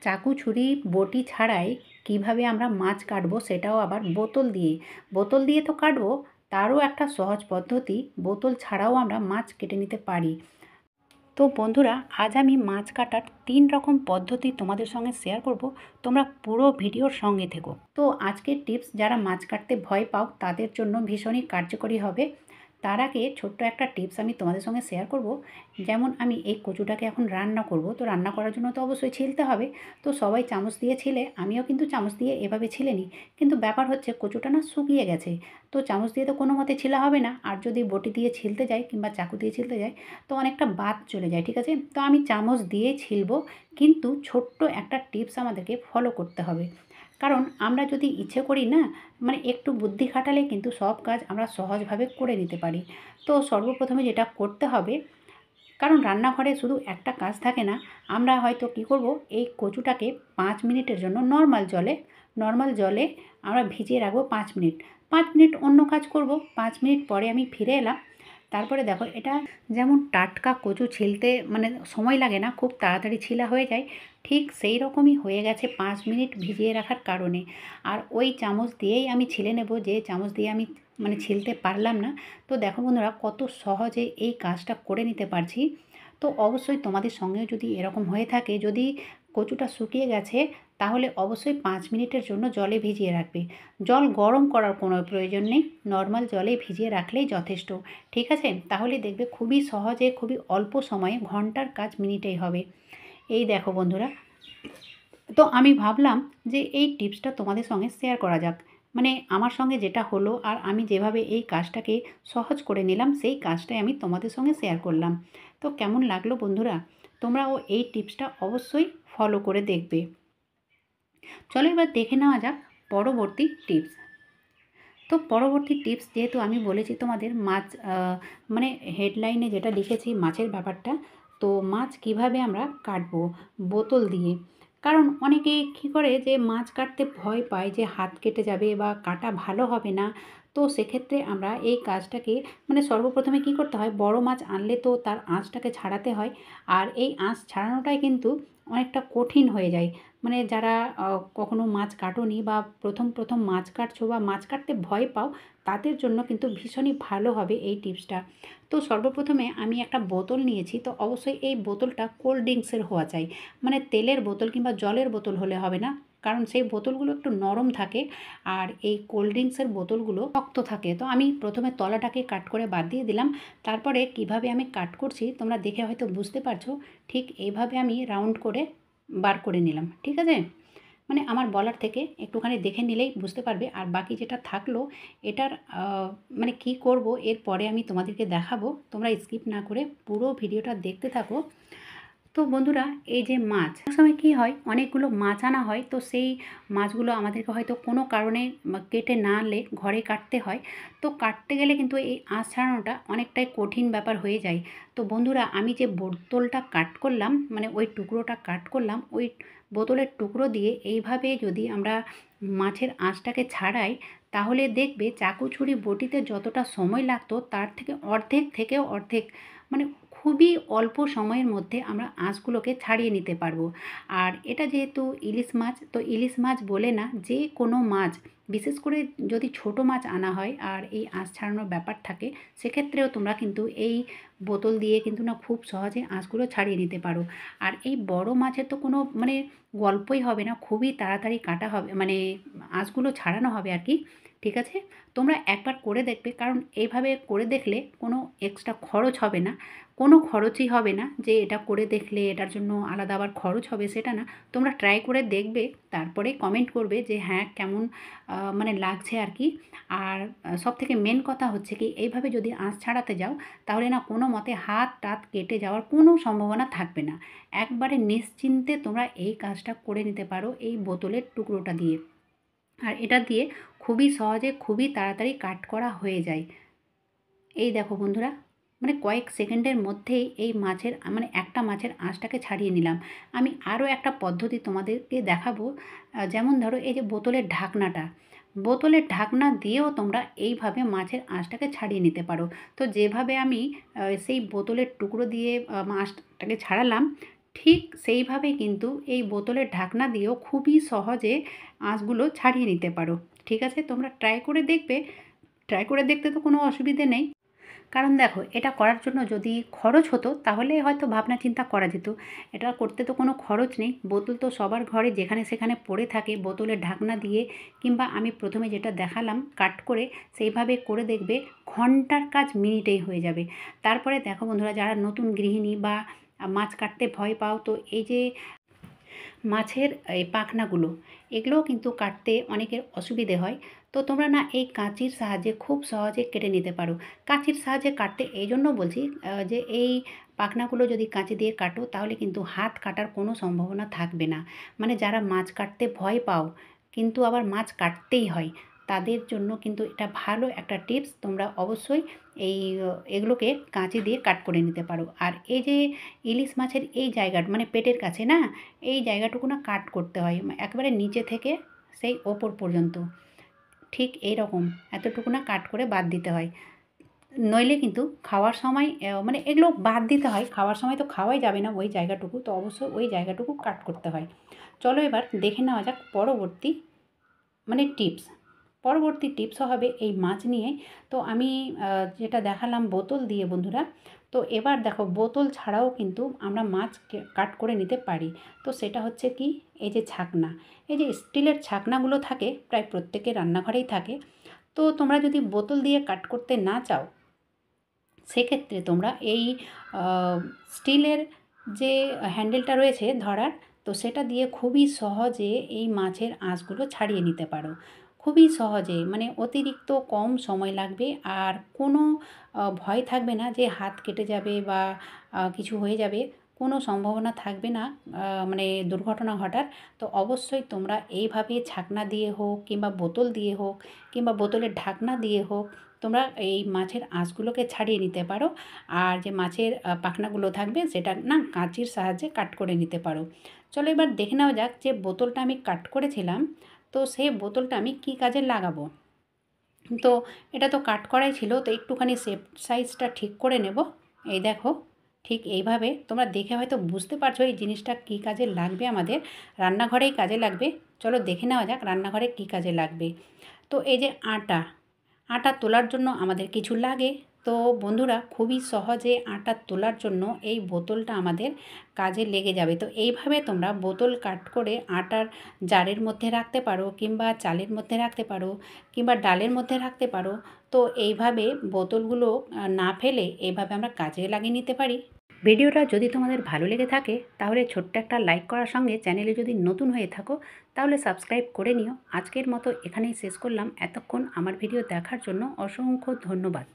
চাকু ছুরি বটি ছাড়াই কিভাবে আমরা মাছ কাটবো, সেটাও আবার বোতল দিয়ে তো কাটবো, তারও একটা সহজ পদ্ধতি, বোতল ছাড়াও আমরা মাছ কেটে নিতে পারি। তো বন্ধুরা, আজ আমি মাছ কাটার 3 রকম পদ্ধতি তোমাদের সঙ্গে শেয়ার করব। তোমরা পুরো ভিডিওর সঙ্গে থেকো। তো আজকের টিপস যারা মাছ কাটতে ভয় পাও তাদের জন্য ভীষণই কার্যকরী হবে। তার আগে ছোট্ট একটা টিপস আমি তোমাদের সঙ্গে শেয়ার করব। যেমন আমি এই কচুটাকে এখন রান্না করব, তো রান্না করার জন্য তো অবশ্যই ছিলতে হবে। তো সবাই চামচ দিয়ে ছিলে, আমিও কিন্তু চামচ দিয়ে এভাবে ছিলে নিই। কিন্তু ব্যাপার হচ্ছে কচুটা না শুকিয়ে গেছে। তো চামচ দিয়ে তো কোনো মতে ছিলা হবে না, আর যদি বটি দিয়ে ছিলতে যাই কিংবা চাকু দিয়ে ছিলতে যাই তো অনেকটা বাদ চলে যায়, ঠিক আছে? তো আমি চামচ দিয়ে ছিলবো, কিন্তু ছোট্ট একটা টিপস আমাদেরকে ফলো করতে হবে। কারণ আমরা যদি ইচ্ছে করি না, মানে একটু বুদ্ধি খাটালে কিন্তু সব কাজ আমরা সহজভাবে করে নিতে পারি। তো সর্বপ্রথমে যেটা করতে হবে, কারণ রান্নাঘরে শুধু একটা কাজ থাকে না, আমরা হয়তো কী করব, এই কচুটাকে 5 মিনিটের জন্য নর্মাল জলে আমরা ভিজিয়ে রাখবো 5 মিনিট। 5 মিনিট অন্য কাজ করব, 5 মিনিট পরে আমি ফিরে এলাম। তারপরে দেখো, এটা যেমন টাটকা কচু ছিলতে মানে সময় লাগে না, খুব তাড়াতাড়ি ছিলা হয়ে যায়, ঠিক সেই রকমই হয়ে গেছে 5 মিনিট ভিজিয়ে রাখার কারণে। আর ওই চামচ দিয়েই আমি ছিলে নেব, যে চামচ দিয়ে আমি মানে ছিলতে পারলাম না। তো দেখো বন্ধুরা, কত সহজে এই কাজটা করে নিতে পারছি। তো অবশ্যই তোমাদের সঙ্গেও যদি এরকম হয়ে থাকে, যদি কচুটা শুকিয়ে গেছে, তাহলে অবশ্যই 5 মিনিটের জন্য জলে ভিজিয়ে রাখবে। জল গরম করার কোনো প্রয়োজন নেই, নর্মাল জলে ভিজিয়ে রাখলেই যথেষ্ট, ঠিক আছে? তাহলে দেখবে খুবই সহজে, খুবই অল্প সময়ে ঘন্টার কাজ মিনিটেই হবে। এই দেখো বন্ধুরা, তো আমি ভাবলাম যে এই টিপসটা তোমাদের সঙ্গে শেয়ার করা যাক। মানে আমার সঙ্গে যেটা হলো আর আমি যেভাবে এই কাজটাকে সহজ করে নিলাম, সেই কাজটাই আমি তোমাদের সঙ্গে শেয়ার করলাম। তো কেমন লাগলো বন্ধুরা? তোমরাও এই টিপসটা অবশ্যই ফলো করে দেখবে। চলো এবার দেখে নেওয়া যাক পরবর্তী টিপস। তো পরবর্তী টিপস, যেহেতু আমি বলেছি তোমাদের মাছ, মানে হেডলাইনে যেটা লিখেছি মাছের ব্যাপারটা, তো মাছ কিভাবে আমরা কাটবো বোতল দিয়ে। কারণ অনেকে কী করে, যে মাছ কাটতে ভয় পায় যে হাত কেটে যাবে বা কাটা ভালো হবে না। তো সেক্ষেত্রে আমরা এই কাজটাকে, মানে সর্বপ্রথমে কী করতে হয়, বড় মাছ আনলে তো তার আঁশটাকে ছাড়াতে হয়। আর এই আঁশ ছাড়ানোটাই কিন্তু অনেকটা কঠিন হয়ে যায়। মানে যারা কখনো মাছ কাটোনি বা প্রথম মাছ কাটছো বা মাছ কাটতে ভয় পাও, তাদের জন্য কিন্তু ভীষণই ভালো হবে এই টিপসটা। তো সর্বপ্রথমে আমি একটা বোতল নিয়েছি, তো অবশ্যই এই বোতলটা কোল্ড ড্রিঙ্কসের হওয়া চাই। মানে তেলের বোতল কিংবা জলের বোতল হলে হবে না, কারণ সেই বোতলগুলো একটু নরম থাকে, আর এই কোল্ড ড্রিঙ্কসের বোতলগুলো শক্ত থাকে। তো আমি প্রথমে তলাটাকে কাট করে বাদ দিয়ে দিলাম। তারপরে কিভাবে আমি কাট করছি তোমরা দেখে হয়তো বুঝতে পারছো। ঠিক এইভাবে আমি রাউন্ড করে বার করে নিলাম, ঠিক আছে? মানে আমার বলার থেকে একটুখানি দেখে নিলেই বুঝতে পারবে। আর বাকি যেটা থাকলো, এটার মানে কী করব এরপরে আমি তোমাদেরকে দেখাবো। তোমরা স্কিপ না করে পুরো ভিডিওটা দেখতে থাকো। তো বন্ধুরা, এই যে মাছ, অনেক সময় কী হয়, অনেকগুলো মাছ আনা হয়, তো সেই মাছগুলো আমাদেরকে হয়তো কোনো কারণে কেটে না আনলে ঘরে কাটতে হয়। তো কাটতে গেলে কিন্তু এই আঁশ ছাড়ানোটা অনেকটাই কঠিন ব্যাপার হয়ে যায়। তো বন্ধুরা, আমি যে বোতলটা কাট করলাম, মানে ওই টুকরোটা কাট করলাম, ওই বোতলের টুকরো দিয়ে এইভাবে যদি আমরা মাছের আঁশটাকে ছাড়াই, তাহলে দেখবে চাকু ছুরি বটিতে যতটা সময় লাগতো তার থেকে অর্ধেক থেকেও অর্ধেক, মানে খুবই অল্প সময়ের মধ্যে আমরা আঁশগুলোকে ছাড়িয়ে নিতে পারবো। আর এটা যেহেতু ইলিশ মাছ, তো ইলিশ মাছ বলে না, যে কোনো মাছ, বিশেষ করে যদি ছোট মাছ আনা হয় আর এই আঁশ ছাড়ানোর ব্যাপার থাকে, সেক্ষেত্রেও তোমরা কিন্তু এই বোতল দিয়ে কিন্তু না খুব সহজে আঁশগুলো ছাড়িয়ে নিতে পারো। আর এই বড় মাছের তো কোনো মানে গল্পই হবে না, খুবই তাড়াতাড়ি কাটা হবে, মানে আঁশগুলো ছাড়ানো হবে আর কি, ঠিক আছে? তোমরা একবার করে দেখবে, কারণ এইভাবে করে দেখলে কোনো এক্সট্রা খরচ হবে না, কোনো খরচই হবে না যে এটা করে দেখলে এটার জন্য আলাদা আবার খরচ হবে, সেটা না। তোমরা ট্রাই করে দেখবে, তারপরে কমেন্ট করবে যে হ্যাঁ কেমন মানে লাগছে আর কি। আর সবথেকে মেন কথা হচ্ছে কি, এইভাবে যদি আঁশ ছাড়াতে যাও, তাহলে না কোনো মতে হাত টাত কেটে যাওয়ার কোনো সম্ভাবনা থাকবে না। একবারে নিশ্চিন্তে তোমরা এই কাজটা করে নিতে পারো এই বোতলের টুকরোটা দিয়ে। আর এটা দিয়ে খুবই সহজে, খুবই তাড়াতাড়ি কাট করা হয়ে যায়। এই দেখো বন্ধুরা, মানে কয়েক সেকেন্ডের মধ্যেই এই মাছের, মানে একটা মাছের আঁশটাকে ছাড়িয়ে নিলাম। আমি আরও একটা পদ্ধতি তোমাদেরকে দেখাবো। যেমন ধরো, এই যে বোতলের ঢাকনা দিয়েও তোমরা এইভাবে মাছের আঁশটাকে ছাড়িয়ে নিতে পারো। তো যেভাবে আমি সেই বোতলের টুকরো দিয়ে মাছটাকে ছাড়ালাম, ঠিক সেইভাবেই কিন্তু এই বোতলের ঢাকনা দিয়েও খুবই সহজে আঁশগুলো ছাড়িয়ে নিতে পারো। ঠিক আছে? তোমরা ট্রাই করে দেখবে। ট্রাই করে দেখতে তো কোনো অসুবিধে নেই। কারণ দেখো, এটা করার জন্য যদি খরচ হতো তাহলে হয়তো ভাবনা চিন্তা করা যেত। এটা করতে তো কোনো খরচ নেই। বোতল তো সবার ঘরে যেখানে সেখানে পড়ে থাকে। বোতলের ঢাকনা দিয়ে কিংবা আমি প্রথমে যেটা দেখালাম কাট করে সেইভাবে করে দেখবে, ঘন্টার কাজ মিনিটেই হয়ে যাবে। তারপরে দেখো বন্ধুরা, যারা নতুন গৃহিণী বা মাছ কাটতে ভয় পাও, তো এই যে মাছের এই পাখনাগুলো, এগুলোও কিন্তু কাটতে অনেকের অসুবিধে হয়। তো তোমরা না এই কাঁচির সাহায্যে খুব সহজে কেটে নিতে পারো। কাঁচির সাহায্যে কাটতে এই জন্য বলছি, যে এই পাখনাগুলো যদি কাঁচি দিয়ে কাটো তাহলে কিন্তু হাত কাটার কোনো সম্ভাবনা থাকবে না। মানে যারা মাছ কাটতে ভয় পাও কিন্তু আবার মাছ কাটতেই হয়, তাদের জন্য কিন্তু এটা ভালো একটা টিপস। তোমরা অবশ্যই এই এগুলোকে কাঁচি দিয়ে কাট করে নিতে পারো। আর এই যে ইলিশ মাছের এই জায়গাটা মানে পেটের কাছে না, এই জায়গাটুকু না কাট করতে হয় একেবারে নিচে থেকে সেই ওপর পর্যন্ত, ঠিক এই রকম এতটুকু না কাট করে বাদ দিতে হয়। নইলে কিন্তু খাওয়ার সময় মানে এগুলো বাদ দিতে হয়, খাওয়ার সময় তো খাওয়াই যাবে না ওই জায়গাটুকু, তো অবশ্যই ওই জায়গাটুকু কাট করতে হয়। চলো এবার দেখে নেওয়া যাক পরবর্তী মানে টিপস। পরবর্তী টিপসও হবে এই মাছ নিয়ে। তো আমি যেটা দেখালাম বোতল দিয়ে বন্ধুরা, তো এবার দেখো বোতল ছাড়াও কিন্তু আমরা মাছ কাট করে নিতে পারি। তো সেটা হচ্ছে কি, এই যে ছাকনা, এই যে স্টিলের ছাকনাগুলো থাকে প্রায় প্রত্যেকের রান্নাঘরেই থাকে। তো তোমরা যদি বোতল দিয়ে কাট করতে না চাও, সেক্ষেত্রে তোমরা এই স্টিলের যে হ্যান্ডেলটা রয়েছে ধরার, তো সেটা দিয়ে খুবই সহজে এই মাছের আঁশগুলো ছাড়িয়ে নিতে পারো। খুবই সহজে, মানে অতিরিক্ত কম সময় লাগবে। আর কোনো ভয় থাকবে না যে হাত কেটে যাবে বা কিছু হয়ে যাবে, কোনো সম্ভাবনা থাকবে না মানে দুর্ঘটনা ঘটার। তো অবশ্যই তোমরা এইভাবে ছাকনা দিয়ে হোক কিংবা বোতল দিয়ে হোক কিংবা বোতলের ঢাকনা দিয়ে হোক, তোমরা এই মাছের আঁশগুলোকে ছাড়িয়ে নিতে পারো। আর যে মাছের পাখনাগুলো থাকবে সেটা না কাঁচির সাহায্যে কাট করে নিতে পারো। চলো এবার দেখে নেওয়া যাক যে বোতলটা আমি কাট করেছিলাম, তো সেই বোতলটা আমি কী কাজে লাগাবো। তো এটা তো কাট করাই ছিল, তো একটুখানি শেপ সাইজটা ঠিক করে নেব। এই দেখো, ঠিক এইভাবে তোমরা দেখে হয়তো বুঝতে পারছো এই জিনিসটা কী কাজে লাগবে। আমাদের রান্নাঘরেই কাজে লাগবে। চলো দেখে নেওয়া যাক রান্নাঘরে কী কাজে লাগবে। তো এই যে আটা, আটা তোলার জন্য আমাদের কিছু লাগে। তো বন্ধুরা, খুবই সহজে আটা তোলার জন্য এই বোতলটা আমাদের কাজে লেগে যাবে। তো এইভাবে তোমরা বোতল কাট করে আটার জারের মধ্যে রাখতে পারো কিংবা চালের মধ্যে রাখতে পারো কিংবা ডালের মধ্যে রাখতে পারো। তো এইভাবে বোতলগুলো না ফেলে এইভাবে আমরা কাজে লাগিয়ে নিতে পারি। ভিডিওটা যদি তোমাদের ভালো লেগে থাকে তাহলে ছোট্ট একটা লাইক করার সঙ্গে চ্যানেলে যদি নতুন হয়ে থাকো তাহলে সাবস্ক্রাইব করে নিও। আজকের মতো এখানেই শেষ করলাম। এতক্ষণ আমার ভিডিও দেখার জন্য অসংখ্য ধন্যবাদ।